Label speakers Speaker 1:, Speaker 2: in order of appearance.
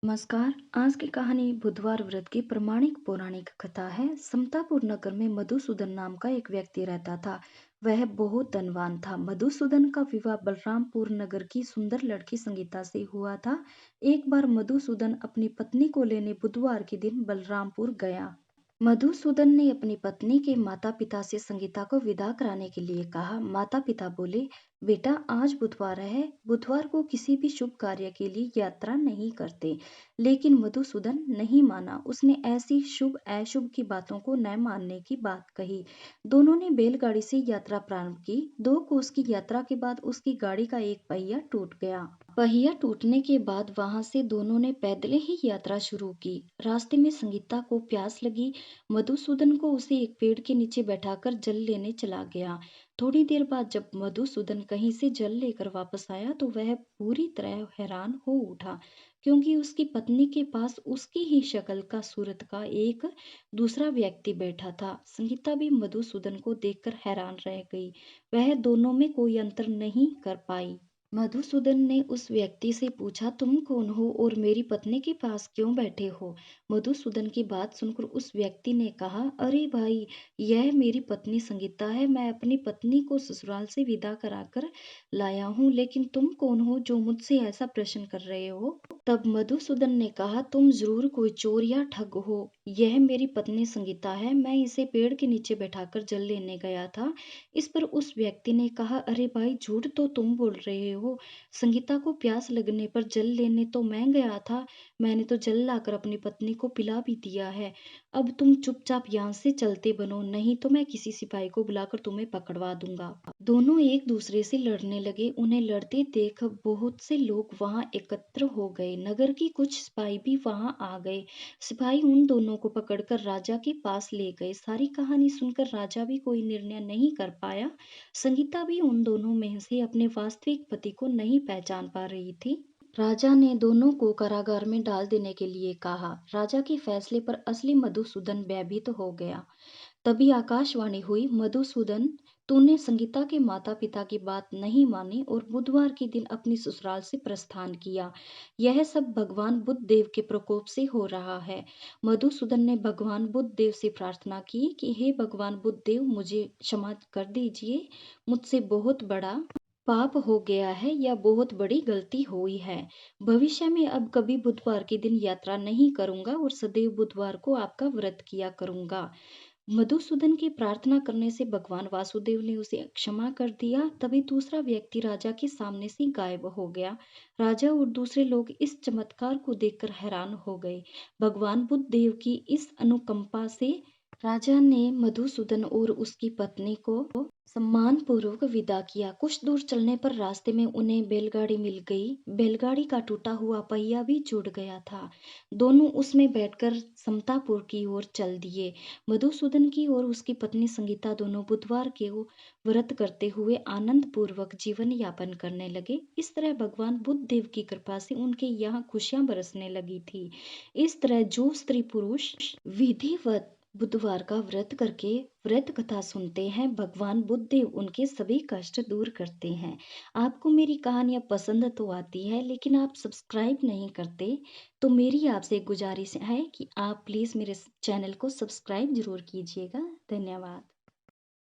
Speaker 1: नमस्कार। आज की कहानी बुधवार व्रत की प्रमाणिक पौराणिक कथा है। समतापुर नगर में मधुसूदन नाम का एक व्यक्ति रहता था। वह बहुत धनवान था। मधुसूदन का विवाह बलरामपुर नगर की सुंदर लड़की संगीता से हुआ था। एक बार मधुसूदन अपनी पत्नी को लेने बुधवार के दिन बलरामपुर गया। मधुसूदन ने अपनी पत्नी के माता-पिता से संगीता को विदा कराने के लिए कहा। माता-पिता बोले, बेटा आज बुधवार है, बुधवार को किसी भी शुभ कार्य के लिए यात्रा नहीं करते। लेकिन मधुसूदन नहीं माना। उसने ऐसी शुभ अशुभ की बातों को न मानने की बात कही। दोनों ने बैलगाड़ी से यात्रा प्रारंभ की। 2 कोस की यात्रा के बाद उसकी गाड़ी का एक पहिया टूट गया। पहिया टूटने के बाद वहां से दोनों ने पैदल ही यात्रा शुरू की। रास्ते में संगीता को प्यास लगी। मधुसूदन को उसे एक पेड़ के नीचे बैठाकर जल लेने चला गया। थोड़ी देर बाद जब मधुसूदन कहीं से जल लेकर वापस आया तो वह पूरी तरह हैरान हो उठा, क्योंकि उसकी पत्नी के पास उसकी ही शक्ल का सूरत का एक दूसरा व्यक्ति बैठा था। संगीता भी मधुसूदन को देखकर हैरान रह गई। वह दोनों में कोई अंतर नहीं कर पाई। मधुसूदन ने उस व्यक्ति से पूछा, तुम कौन हो और मेरी पत्नी के पास क्यों बैठे हो? मधुसूदन की बात सुनकर उस व्यक्ति ने कहा, अरे भाई, यह मेरी पत्नी संगीता है। मैं अपनी पत्नी को ससुराल से विदा कराकर लाया हूँ, लेकिन तुम कौन हो जो मुझसे ऐसा प्रश्न कर रहे हो? तब मधुसूदन ने कहा, तुम जरूर कोई चोर या ठग हो। यह मेरी पत्नी संगीता है। मैं इसे पेड़ के नीचे बैठाकर जल लेने गया था। इस पर उस व्यक्ति ने कहा, अरे भाई, झूठ तो तुम बोल रहे हो। संगीता को प्यास लगने पर जल लेने तो मैं गया था। मैंने तो जल लाकर अपनी पत्नी को पिला भी दिया है। अब तुम चुपचाप यहाँ से चलते बनो, नहीं तो मैं किसी सिपाही को बुलाकर तुम्हें पकड़वा दूंगा। दोनों एक दूसरे से लड़ने लगे। उन्हें लड़ते देख बहुत से लोग वहां एकत्र हो गए। नगर की कुछ सिपाही भी वहां आ गए। सिपाही उन दोनों को पकड़कर राजा के पास ले गए। सारी कहानी सुनकर राजा भी कोई निर्णय नहीं कर पाया। संगीता भी उन दोनों में से अपने वास्तविक पति को नहीं पहचान पा रही थी। राजा ने दोनों को कारागार में डाल देने के लिए कहा। राजा के फैसले पर असली मधुसूदन भयभीत हो गया। तभी आकाशवाणी हुई, मधुसूदन, तूने संगीता के माता पिता की बात नहीं मानी और बुधवार के दिन अपनी ससुराल से प्रस्थान किया। यह सब भगवान बुद्ध देव के प्रकोप से हो रहा है। मधुसूदन ने भगवान बुद्ध देव से प्रार्थना की कि हे भगवान बुद्ध देव, मुझे क्षमा कर दीजिए। मुझसे बहुत बड़ा पाप हो गया है या बहुत बड़ी गलती हुई है। भविष्य में अब कभी बुधवार के दिन यात्रा नहीं करूंगा और सदैव बुधवार को आपका व्रत किया करूंगा। मधुसूदन की प्रार्थना करने से भगवान वासुदेव ने उसे क्षमा कर दिया। तभी दूसरा व्यक्ति राजा के सामने से गायब हो गया। राजा और दूसरे लोग इस चमत्कार को देखकर हैरान हो गए। भगवान बुद्ध देव की इस अनुकंपा से राजा ने मधुसूदन और उसकी पत्नी को सम्मान पूर्वक विदा किया। कुछ दूर चलने पर रास्ते में उन्हें बैलगाड़ी मिल गई। बैलगाड़ी का टूटा हुआ पहिया भी जुड़ गया था। दोनों उसमें बैठकर समतापुर की ओर चल दिए। मधुसूदन की और उसकी पत्नी संगीता दोनों बुधवार के व्रत करते हुए आनंद पूर्वक जीवन यापन करने लगे। इस तरह भगवान बुद्ध देव की कृपा से उनके यहाँ खुशियां बरसने लगी थी। इस तरह जो स्त्री पुरुष विधिवत बुधवार का व्रत करके व्रत कथा सुनते हैं, भगवान बुद्ध देव उनके सभी कष्ट दूर करते हैं। आपको मेरी कहानियां पसंद तो आती है, लेकिन आप सब्सक्राइब नहीं करते। तो मेरी आपसे गुजारिश है कि आप प्लीज मेरे चैनल को सब्सक्राइब जरूर कीजिएगा। धन्यवाद।